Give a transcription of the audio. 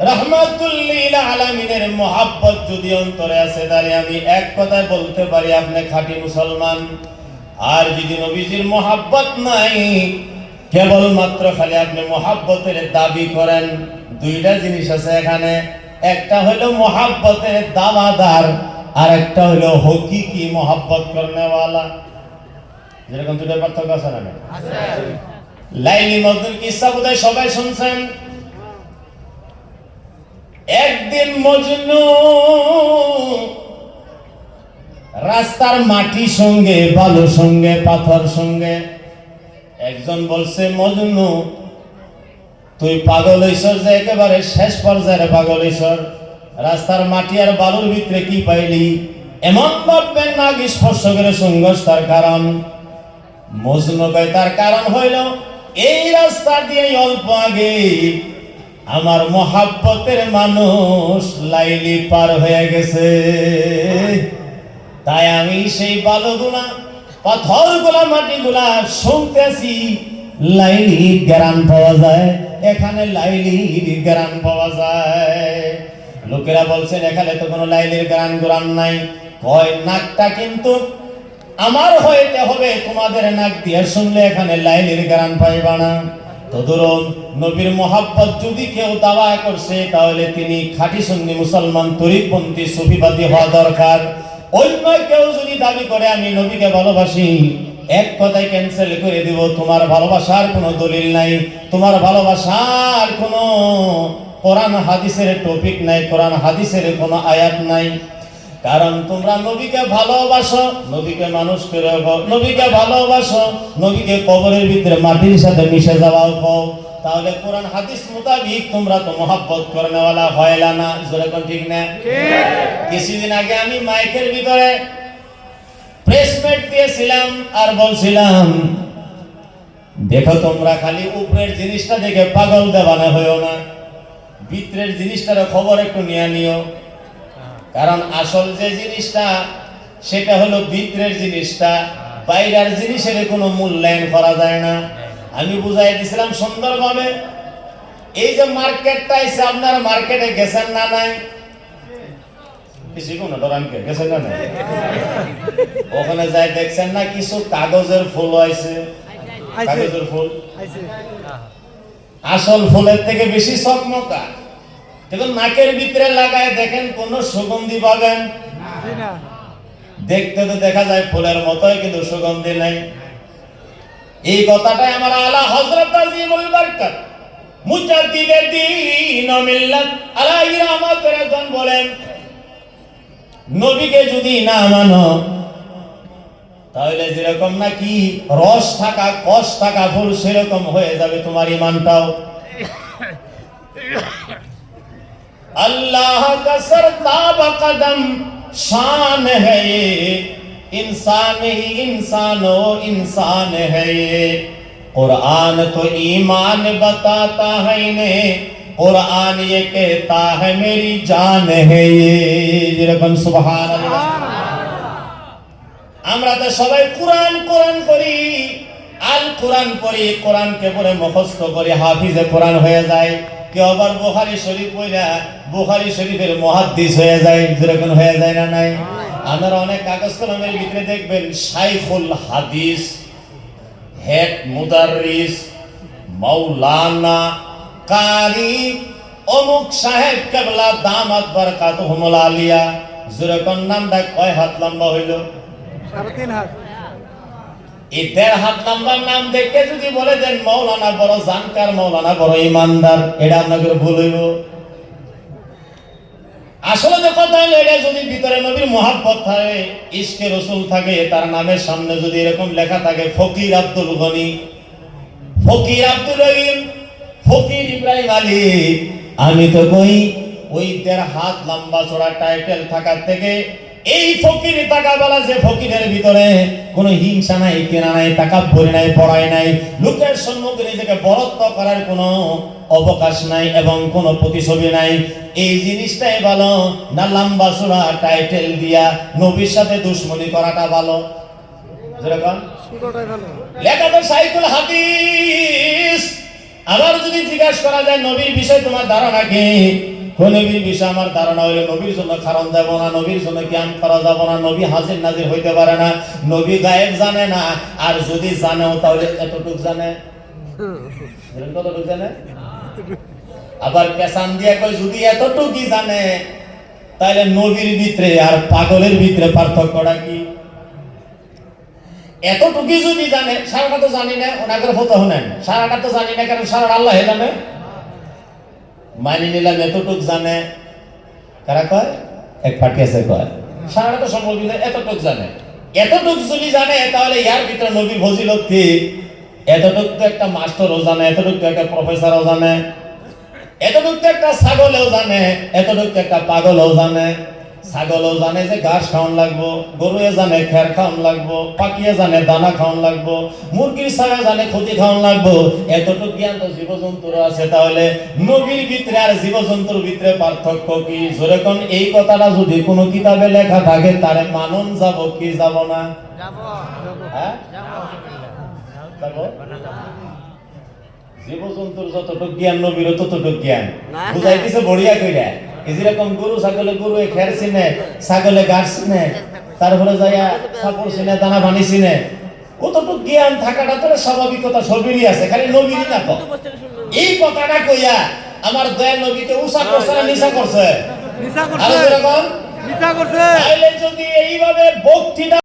রাহমাতুল লিল আলামিনের মহব্বত যদি অন্তরে আছে, তাহলে আমি এক কথায় বলতে পারি আপনি খাঁটি মুসলমান। আর যদি নবীজির মহব্বত নাই, কেবলমাত্র খালি আপনি মহব্বতের দাবি করেন, দুইটা জিনিস আছে এখানে। একটা হলো মহব্বতের দাওয়াদার, আর একটা হলো হকিকি মহব্বত করনেওয়ালা। যেরকম দুটো পার্থক্য আছে না? লাইলি মজনুর কিসসা বোধহয় সবাই শুনছেন। একদিন মজনু রাস্তার মাটি সঙ্গে, বালু সঙ্গে, পাথর সঙ্গে, একজন বলছে, মজনু তুই পাগল হইছর, যে একেবারে শেষ পর্যায়ে পাগল হইছর। রাস্তার মাটি আর বালুর ভিতরে কি পাইলি? এমন ভাববেন না কি স্পর্শ করে সংঘর্ষ। তার কারণ মজনু কয়, তার কারণ হইল এই রাস্তা দিয়ে অল্প আগে আমার মহাব্বতের মানুষ লাইলি পার হয়ে গেছে। তাই আমি সেই বালুগুলা, পাথরগুলা, মাটিগুলা শুনতেছি, লাইলির গ্রান পাওয়া যায়, এখানে লাইলির গ্রান পাওয়া যায়। লোকেরা বলছেন এখানে তো কোনো লাইলির গ্রান নাই। কয় নাকটা কিন্তু আমার হইতে হবে, তোমাদের নাক দিয়ে শুনলে এখানে লাইলির গ্রান পাইবা না। তো ধরুন নবীর মহাব্বত যদি কেউ দাওয়া করছে, তাহলে তিনি খাঁটি সুন্নি মুসলমান, তরিকপন্থী, সুফিবাদী হওয়া দরকার। অন্য কেউ যদি দাবি করে আমি নবীকে ভালোবাসি, এক কথায় ক্যান্সেল করে দিব। তোমার ভালোবাসার কোনো দলিল নাই, তোমার ভালোবাসার কোনো কোরআন হাদিসের টপিক নাই, কোরআন হাদিসের কোনো আয়াত নাই। কারণ তোমরা নবীকে ভালোবাসো, নবীকে মানুষ করে, নবীকে ভালোবাসো, নবীকে কবরের ভিতরে মাটির সাথে মিশে যাওয়াও কও, তাহলে কোরআন হাদিস মোতাবিক তোমরা তো মহব্বত করনেওয়ালা হয়লা না। যেরকম ঠিক না? কিছুদিন আগে আমি মাইকের ভিতরে প্রেসমেট দিয়েছিলাম আর বলছিলাম, দেখো তোমরা খালি উপরের জিনিসটা দেখে পাগল দেওয়ানা হয়েও না, ভিতরের জিনিসটার খবর একটু নিয়ে নিও। কারণ আসল যে জিনিসটা সেটা হলো ভিতরের জিনিসটা, বাইরের জিনিসের কোনো মূল্যায়ন করা যায় না। আমি বুঝাই দিয়েছিলাম সুন্দরভাবে। এই যে মার্কেটটা এসে, আপনারা মার্কেটে গেছেন না? নাই কিছু কোনো ডরানকে গেছেন না? নাই ওখানে যাই দেখছেন না কিছু কাগজের ফুল হয়েছে, কাগজের ফুল আসল ফুলের থেকে বেশি চকমকা। দেখুন নাকের ভিতরে লাগায় দেখেন কোন সুগন্ধি পাবেন? দেখতে তো দেখা যায় ফুলের মতোই, কিন্তু সুগন্ধি নাই। এই কথাটাই আমার আলা হযরত আজিমুল বরকত মুজাদ্দিদে দ্বীন ও মিল্লাত আলাইহি রাহমাতুর রাহমান বলেন, নবীকে যদি না মানো, তাহলে যেরকম নাকি রস থাকা, কষ থাকা ফুল, সেরকম হয়ে যাবে তোমার ঈমানটাও। अल्लाह का सरताब कदम शान है ये, इंसान ही इंसानो इंसान है ये। कुरान तो ईमान बताता है इन्हें, कुरान ये कहता है मेरी जान है ये। যেরকম সুবহানাল্লাহ। আমরা তো সবাই কোরআন কোরআন করি, আল কোরআন পড়ি, কোরআনকে পড়ে মুখস্থ করি, হাফিজে কোরআন হয়ে যায়। কেউ আবার বুখারী শরীফ পড়া বুখারী শরীফের মুহাদ্দিস হয়ে যায়। যেরকম হয়ে যায় না? নাই? আপনারা অনেক কাগজ কলমের ভিতরে দেখবেন শাইখুল হাদিস, হেড মুদাররিস, মাওলানা, কারি, অমুক সাহেব কেবলা দামাত বারাকাতুহুমুল আলিয়া। যেরকম নামটা কয় হাত লম্বা হইল? 3.5 হাত। এই 1.5 হাত লম্বা নাম দেখে যদি বলে দেন মাওলানা বড় জানকার, মাওলানা বড় ইমানদার, এটা আপনাদের ভুল হইব। আসলে যে কথা হলো, এটা যদি ভিতরে নবীর মহব্বত থাকে, ইশকে রাসূল থাকে, তার নামের সামনে যদি এরকম লেখা থাকে ফকির আব্দুল গনি, ফকির আব্দুল রহিম, ফকির ইব্রাহিম আলী, আমি তো কই ওই 1.5 হাত লম্বা চড়া টাইটেল থাকার থেকে এই ফকির টাকা বলা, যে ফকিরের ভিতরে কোনো হিংসা নাই, কেনা নাই, তাকাব্বুরি নাই, পড়াই নাই, লোকের সম্মুখে নিজেকে বরত্ব করার কোনো অবকাশ নাই এবং কোনো প্রতিছবি নাই, এই জিনিসটাই ভালো না লম্বা চড়া টাইটেল দিয়া নবীর সাথে দুশমনি করাটা ভালো? যেরকম লেখা তো শাইখুল হাদিস। আবার যদি জিজ্ঞাসা করা যায় নবীর বিষয়ে তোমার ধারণা কি, নবীর বিষয়ে আমার ধারণা হইলে নবীর জন্য কারণ যাব না, নবীর জন্য জ্ঞান করা যাব না, নবী হাজির নাজির হইতে পারে না, নবী গায়েব জানে না, আর যদি জানেও তাহলে এতটুক জানে, কতটুক জানে? আবার পেছান দিয়ে কই যদি এতটুকুই জানে তাহলে নবীর ভিতরে আর পাগলের ভিতরে পার্থক্যটা কি? এতটুকুই যদি জানে, সারাটা তো জানি না, ওনাদের হতে হলেন সারাটা তো জানি না, কারণ সারা আল্লাহ জানে। মানি নিলাম এতটুক জানে, কারা কয়? এক পার্টি আছে কয় সারাটা তো সম্ভব না, এতটুক জানে। এতটুক যদি জানে তাহলে ইয়ার ভিতরে নবীর ফজিলত কি? এতটুক তো একটা মাস্টারও জানে, এতটুক তো একটা প্রফেসরও জানে, এতটুক তো একটা ছাগলেও জানে, এতটুক তো একটা পাগলও জানে। ছাগলও জানে যে ঘাস খাওয়ান লাগবো, গরুয়ে জানে খের খাওয়ান লাগবো, পাখিয়ে জানে দানা খাওয়ান লাগবো, মুরগির ছায়া জানে ক্ষতি খাওয়ান লাগবো। এতটুক জ্ঞান তো জীবজন্তুর আছে। তাহলে নবীর ভিতরে আর জীবজন্তুর ভিতরে পার্থক্য কি? যেরকম এই কথাটা যদি কোনো কিতাবে লেখা থাকে তারে মানন যাব কি যাব না? হ্যাঁ, জীবজন্তুর যতটুক জ্ঞান নবীরও ততটুক জ্ঞান। বুঝাইতেছে বড়িয়া কইরা। যেরকম গরু ছাগলে গরু খের চিনে, ছাগলে গাছ চিনে, তারপরে যাইয়া সাপড় চিনে, দানা পানি চিনে, কতটুক জ্ঞান থাকাটা তো স্বাভাবিকতা সবেরই আছে, খালি নবীরই না। তো এই কথাটা কইয়া আমার দয়াল নবীকে উষা করছে না নিশা করছে? আর যেরকম নিশা করছে। তাইলে যদি এইভাবে বক্তৃতা